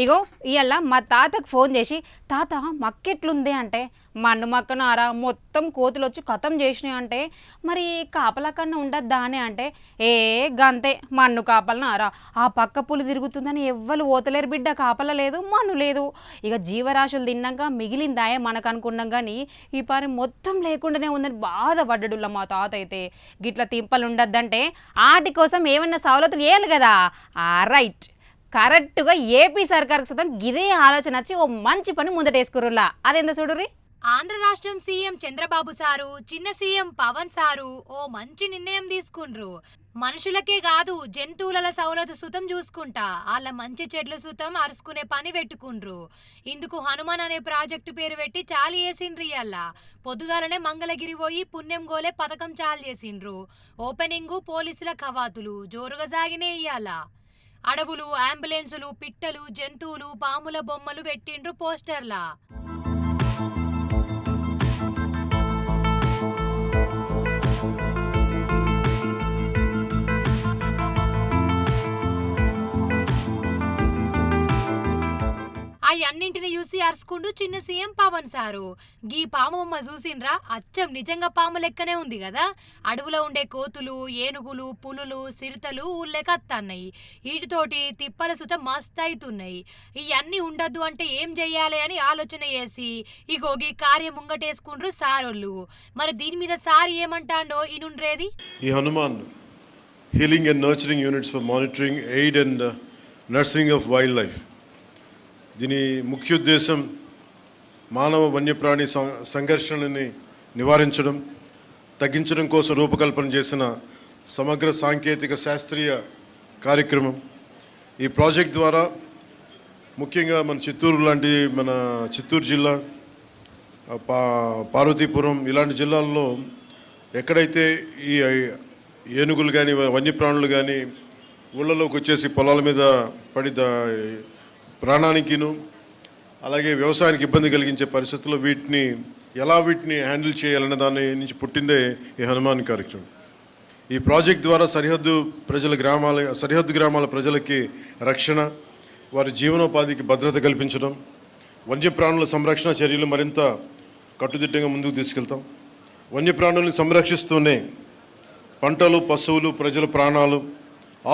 ఇగో ఇవాళ మా తాతకు ఫోన్ చేసి తాత మక్కెట్లుంది అంటే మన్ను మక్కనారా మొత్తం కోతులు వచ్చి కథం చేసినాయి అంటే మరి కాపలా కన్నా ఉండద్దా అని అంటే ఏ గంతే మన్ను కాపలనారా ఆ పక్క పులి తిరుగుతుందని ఎవ్వరు ఓతలేరు బిడ్డ కాపల లేదు మన్ను లేదు ఇక జీవరాశులు తిన్నాక మిగిలిందాయే మనకు అనుకున్నాం కానీ ఈ పని మొత్తం లేకుండానే ఉందని బాధపడ్డడులా మా తాత అయితే గిట్ల తింపలు ఉండద్దంటే ఆటి కోసం ఏమన్నా సవలతులు వేయాలి కదా రైట్ కరెక్ట్గా ఏపీ సర్కార్కి సైతం గిదే ఆలోచన వచ్చి ఓ మంచి పని ముందటేసుకురులా అదెంత చూడుర్రి. ఆంధ్ర రాష్ట్రం సీఎం చంద్రబాబు సారు చిన్న సీఎం పవన్ సారు ఓ మంచి నిర్ణయం తీసుకుండ్రు. మనుషులకే కాదు జంతువుల సౌలతు సుతం చూసుకుంటా వాళ్ళ మంచి చెట్లు సుతం అరుసుకునే పని పెట్టుకుండ్రు. ఇందుకు హనుమాన్ అనే ప్రాజెక్టు పేరు పెట్టి చాలు చేసిండ్రు. ఇయ్యాల పొద్దుగాలనే మంగళగిరి పోయి పుణ్యం గోలే పథకం చాలు చేసిండ్రు. ఓపెనింగు పోలీసుల కవాతులు జోరుగా సాగినే ఇయ్యాల. అడవులు, అంబులెన్సులు, పిట్టలు, జంతువులు, పాముల బొమ్మలు పెట్టిండ్రు పోస్టర్లా. అన్నింటిని చూసి అరుచుకుంటూ చిన్న సీఎం పవన్ సారు గీ పాము బొమ్మ చూసిండ్రా అచ్చం నిజంగా పాము లెక్కనే ఉంది కదా. అడవులో ఉండే కోతులు, ఏనుగులు, పులులు, సిరుతలు ఊళ్ళెకత్తన్నాయి. వీటితోటి తిప్పల సుత మస్తు అవుతున్నాయి. ఇవన్నీ ఉండద్దు అంటే ఏం చెయ్యాలి అని ఆలోచన చేసి ఇగో గీ కార్యం ముంగటేసుకుండ్రు సారోళ్ళు. మరి దీని మీద సార్ ఏమంటాండో ఇనుండ్రేది. ఈ Hanuman healing and nurturing units for monitoring aid and nursing of wild life. దీని ముఖ్య ఉద్దేశం మానవ వన్యప్రాణి సంఘర్షణని నివారించడం, తగ్గించడం కోసం రూపకల్పన చేసిన సమగ్ర సాంకేతిక శాస్త్రీయ కార్యక్రమం. ఈ ప్రాజెక్ట్ ద్వారా ముఖ్యంగా మన చిత్తూరు జిల్లా, పార్వతీపురం ఇలాంటి జిల్లాల్లో ఎక్కడైతే ఈ ఏనుగులు కానీ వన్యప్రాణులు కానీ ఊళ్ళలోకి వచ్చేసి పొలాల మీద పడి ప్రాణానికిను అలాగే వ్యవసాయానికి ఇబ్బంది కలిగించే పరిస్థితుల్లో వీటిని హ్యాండిల్ చేయాలనే దాని నుంచి పుట్టిందే ఈ హనుమాన్ కార్యక్రమం. ఈ ప్రాజెక్ట్ ద్వారా సరిహద్దు గ్రామాల ప్రజలకి రక్షణ, వారి జీవనోపాధికి భద్రత కల్పించడం, వన్యప్రాణుల సంరక్షణ చర్యలు మరింత కట్టుదిట్టంగా ముందుకు తీసుకెళ్తాం. వన్యప్రాణుల్ని సంరక్షిస్తూనే పంటలు, పశువులు, ప్రజల ప్రాణాలు,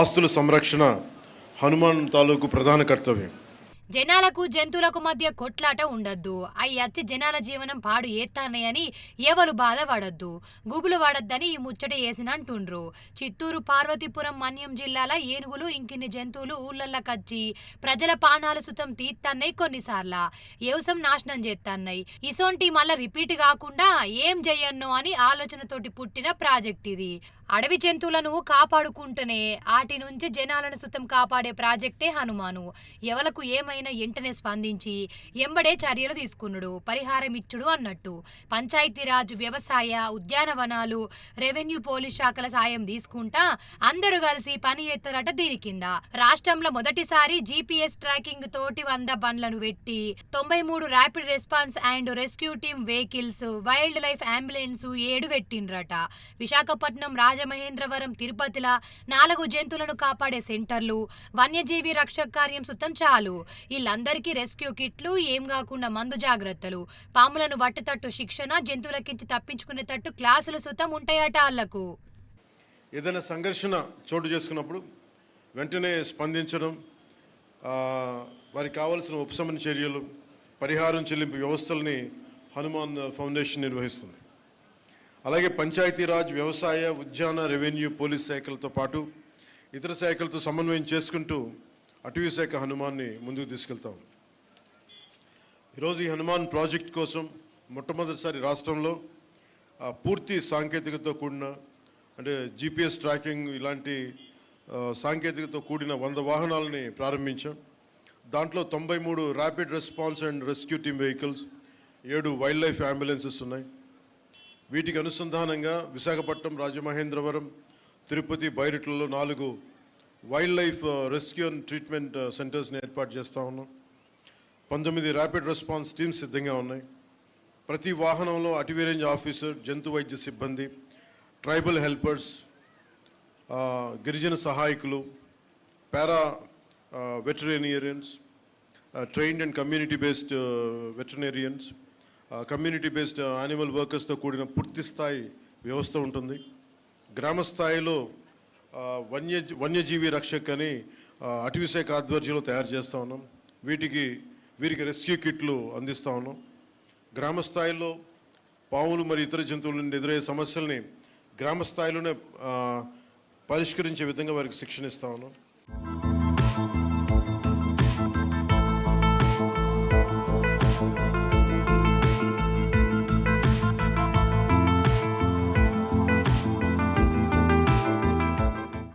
ఆస్తుల సంరక్షణ హనుమాన్ తాలూకు ప్రధాన కర్తవ్యం. జనాలకు జంతువులకు మధ్య కొట్లాట ఉండద్దు. అవి వచ్చి జనాల జీవనం పాడు ఏత్తాన్నాయని ఎవరు బాధపడద్దు, గుబులు పడద్దని ఈ ముచ్చట చేసిన అంటుండ్రు. చిత్తూరు, పార్వతీపురం, మన్యం జిల్లాల ఏనుగులు ఇంకిన్ని జంతువులు ఊళ్ళల్లకచ్చి ప్రజల పానాలు సుతం తీత్తన్నాయి. కొన్నిసార్ల వ్యవసాయం నాశనం చేత్తన్నాయి. ఇసోంటి మళ్ళా రిపీట్ కాకుండా ఏం చెయ్యన్నో అని ఆలోచనతోటి పుట్టిన ప్రాజెక్ట్ ఇది. అడవి జంతువులను కాపాడుకుంటూనే వాటి నుంచి జనాలను సుతం కాపాడే ప్రాజెక్టే హనుమాను. ఎవలకు ఏమైనా ఎంటనే స్పందించి ఎంబడే చర్యలు తీసుకున్నాడు, పరిహారం ఇచ్చుడు అన్నట్టు. పంచాయతీరాజ్, వ్యవసాయ, ఉద్యానవనాలు, రెవెన్యూ, పోలీస్ శాఖల సాయం తీసుకుంటా అందరూ కలిసి పని చేస్తారట. దీని కింద రాష్ట్రంలో మొదటిసారి జీపీఎస్ ట్రాకింగ్ తోటి 100 బండ్లను పెట్టి 93 rapid response and rescue team vehicles, wildlife ambulance 7 పెట్టిండ్రట. విశాఖపట్నం, రాజమహేంద్రవరం, తిరుపతిల 4 జంతువులను కాపాడే సెంటర్లు, వన్యజీవి రక్షక కార్యం సుతం చాలు. వీళ్ళందరికీ రెస్క్యూ కిట్లు, ఏం కాకుండా మందు జాగ్రత్తలు, పాములను వట్టేటట్టు శిక్షణ, జంతువులకించి తప్పించుకునేటట్టు క్లాసులు సుతం ఉంటాయట. వాళ్లకు ఏదైనా సంఘర్షణ చోటు చేసుకున్నప్పుడు వెంటనే స్పందించడం, వారికి కావాల్సిన ఉపశమన చర్యలు, పరిహారం చెల్లింపు వ్యవస్థల్ని హనుమాన్ ఫౌండేషన్ నిర్వహిస్తుంది. అలాగే పంచాయతీరాజ్, వ్యవసాయ, ఉద్యాన, రెవెన్యూ, పోలీస్ శాఖలతో పాటు ఇతర శాఖలతో సమన్వయం చేసుకుంటూ అటవీ శాఖ హనుమాన్ని ముందుకు తీసుకెళ్తాం. ఈరోజు ఈ హనుమాన్ ప్రాజెక్ట్ కోసం మొట్టమొదటిసారి రాష్ట్రంలో పూర్తి సాంకేతికతతో కూడిన, అంటే జీపీఎస్ ట్రాకింగ్ ఇలాంటి సాంకేతికతతో కూడిన 100 వాహనాలని ప్రారంభించాం. దాంట్లో 93 rapid response and rescue team vehicles, 7 wildlife ambulances ఉన్నాయి. వీటికి అనుసంధానంగా విశాఖపట్నం, రాజమహేంద్రవరం, తిరుపతి, బైరెట్లలో 4 wildlife rescue and treatment సెంటర్స్ని ఏర్పాటు చేస్తూ ఉన్నాం. 19 ర్యాపిడ్ రెస్పాన్స్ టీమ్స్ సిద్ధంగా ఉన్నాయి. ప్రతి వాహనంలో అటవీ రేంజ్ ఆఫీసర్, జంతు వైద్య సిబ్బంది, ట్రైబల్ హెల్పర్స్, గిరిజన సహాయకులు, para veterinarians, trained and community based veterinarians, community based animal వర్కర్స్తో కూడిన పూర్తి స్థాయి వ్యవస్థ ఉంటుంది. గ్రామ స్థాయిలో వన్యజీవి రక్షక్ అని అటవీ శాఖ ఆధ్వర్యంలో తయారు చేస్తూ ఉన్నాం. వీరికి రెస్క్యూ కిట్లు అందిస్తూ ఉన్నాం. గ్రామ స్థాయిలో పాములు మరియు ఇతర జంతువుల నుండి ఎదురయ్యే సమస్యల్ని గ్రామ స్థాయిలోనే పరిష్కరించే విధంగా వారికి శిక్షణ ఇస్తూ ఉన్నాం.